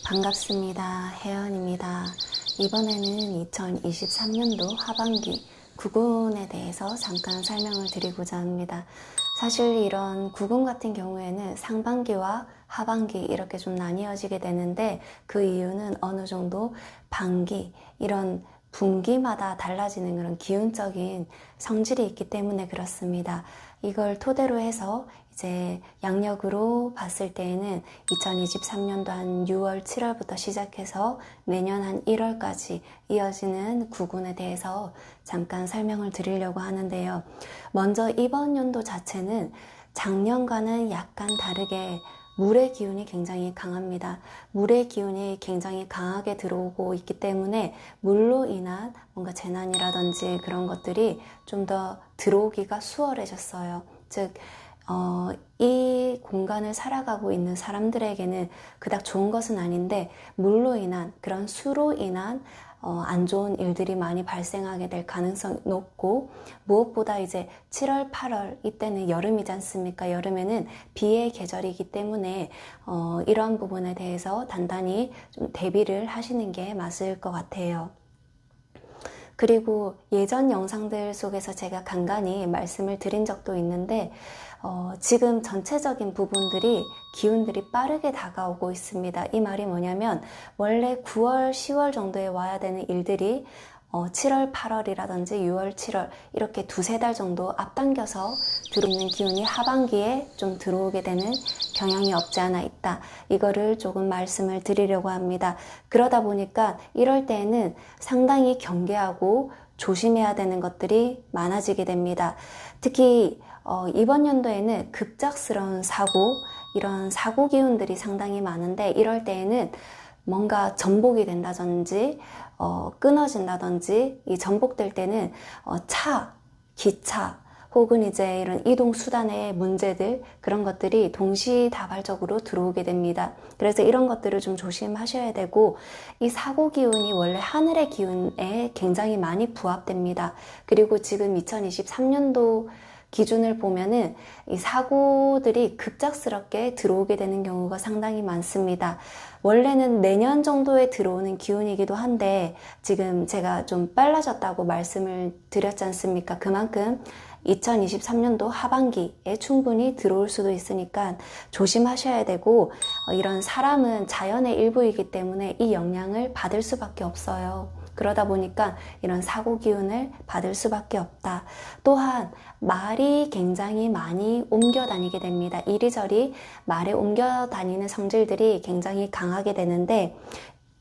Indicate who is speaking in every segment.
Speaker 1: 반갑습니다. 혜연입니다. 이번에는 2023년도 하반기 구군에 대해서 잠깐 설명을 드리고자 합니다. 사실 이런 구군 같은 경우에는 상반기와 하반기 이렇게 좀 나뉘어지게 되는데, 그 이유는 어느 정도 반기, 이런 분기마다 달라지는 그런 기운적인 성질이 있기 때문에 그렇습니다. 이걸 토대로 해서 이제 양력으로 봤을 때에는 2023년도 한 6월, 7월부터 시작해서 내년 한 1월까지 이어지는 구군에 대해서 잠깐 설명을 드리려고 하는데요. 먼저 이번 연도 자체는 작년과는 약간 다르게 물의 기운이 굉장히 강합니다. 물의 기운이 굉장히 강하게 들어오고 있기 때문에 물로 인한 뭔가 재난이라든지 그런 것들이 좀 더 들어오기가 수월해졌어요. 즉, 이 공간을 살아가고 있는 사람들에게는 그닥 좋은 것은 아닌데, 물로 인한, 그런 수로 인한 안 좋은 일들이 많이 발생하게 될 가능성이 높고, 무엇보다 이제 7월, 8월 이때는 여름이지 않습니까? 여름에는 비의 계절이기 때문에 이런 부분에 대해서 단단히 좀 대비를 하시는 게 맞을 것 같아요. 그리고 예전 영상들 속에서 제가 간간히 말씀을 드린 적도 있는데, 지금 전체적인 부분들이 기운들이 빠르게 다가오고 있습니다. 이 말이 뭐냐면, 원래 9월, 10월 정도에 와야 되는 일들이 7월, 8월이라든지 6월, 7월 이렇게 두세 달 정도 앞당겨서 들어오는 기운이 하반기에 좀 들어오게 되는 경향이 없지 않아 있다. 이거를 조금 말씀을 드리려고 합니다. 그러다 보니까 이럴 때에는 상당히 경계하고 조심해야 되는 것들이 많아지게 됩니다. 특히 이번 연도에는 급작스러운 사고, 이런 사고 기운들이 상당히 많은데, 이럴 때에는 뭔가 전복이 된다든지 끊어진다든지, 이 전복될 때는 차, 기차 혹은 이제 이런 이동 수단의 문제들, 그런 것들이 동시다발적으로 들어오게 됩니다. 그래서 이런 것들을 좀 조심하셔야 되고, 이 사고 기운이 원래 하늘의 기운에 굉장히 많이 부합됩니다. 그리고 지금 2023년도 기준을 보면은 이 사고들이 급작스럽게 들어오게 되는 경우가 상당히 많습니다. 원래는 내년 정도에 들어오는 기운이기도 한데, 지금 제가 좀 빨라졌다고 말씀을 드렸지 않습니까? 그만큼 2023년도 하반기에 충분히 들어올 수도 있으니까 조심하셔야 되고, 이런 사람은 자연의 일부이기 때문에 이 영향을 받을 수밖에 없어요. 그러다 보니까 이런 사고 기운을 받을 수밖에 없다. 또한 말이 굉장히 많이 옮겨 다니게 됩니다. 이리저리 말에 옮겨 다니는 성질들이 굉장히 강하게 되는데,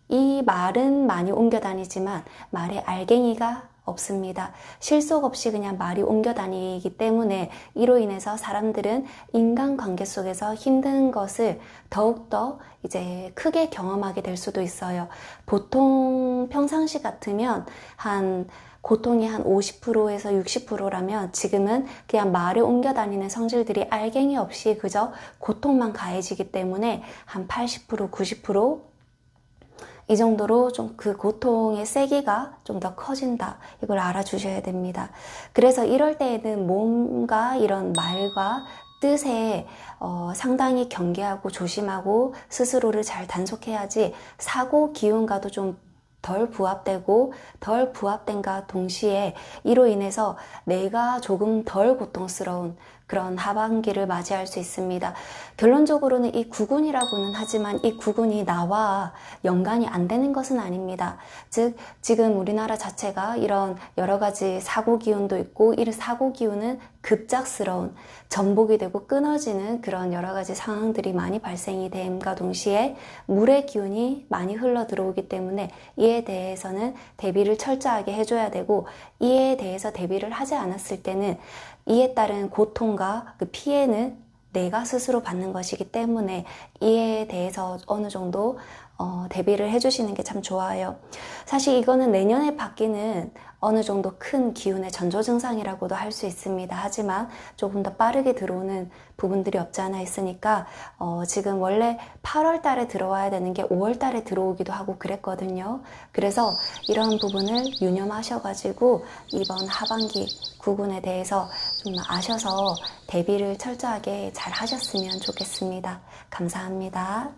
Speaker 1: 이 말은 많이 옮겨 다니지만 말의 알갱이가 없습니다. 실속 없이 그냥 말이 옮겨 다니기 때문에 이로 인해서 사람들은 인간관계 속에서 힘든 것을 더욱더 이제 크게 경험하게 될 수도 있어요. 보통 평상시 같으면 고통이 한 50%에서 60%라면, 지금은 그냥 말을 옮겨 다니는 성질들이 알갱이 없이 그저 고통만 가해지기 때문에 한 80%, 90%, 이 정도로 좀 그 고통의 세기가 좀 더 커진다. 이걸 알아주셔야 됩니다. 그래서 이럴 때에는 몸과 이런 말과 뜻에 상당히 경계하고 조심하고 스스로를 잘 단속해야지, 사고 기운과도 좀 덜 부합되고, 덜 부합된과 동시에 이로 인해서 내가 조금 덜 고통스러운 그런 하반기를 맞이할 수 있습니다. 결론적으로는 이 구군이라고는 하지만 이 구군이 나와 연관이 안 되는 것은 아닙니다. 즉, 지금 우리나라 자체가 이런 여러 가지 사고 기운도 있고, 이 사고 기운은 급작스러운, 전복이 되고 끊어지는 그런 여러 가지 상황들이 많이 발생이 됨과 동시에 물의 기운이 많이 흘러 들어오기 때문에 이에 대해서는 대비를 철저하게 해줘야 되고, 이에 대해서 대비를 하지 않았을 때는 이에 따른 고통과 그 피해는 내가 스스로 받는 것이기 때문에 이에 대해서 어느 정도 대비를 해주시는 게 참 좋아요. 사실 이거는 내년에 바뀌는 어느 정도 큰 기운의 전조 증상이라고도 할 수 있습니다. 하지만 조금 더 빠르게 들어오는 부분들이 없지 않아 있으니까 지금 원래 8월 달에 들어와야 되는 게 5월 달에 들어오기도 하고 그랬거든요. 그래서 이런 부분을 유념하셔가지고 이번 하반기 구군에 대해서 좀 아셔서 대비를 철저하게 잘 하셨으면 좋겠습니다. 감사합니다.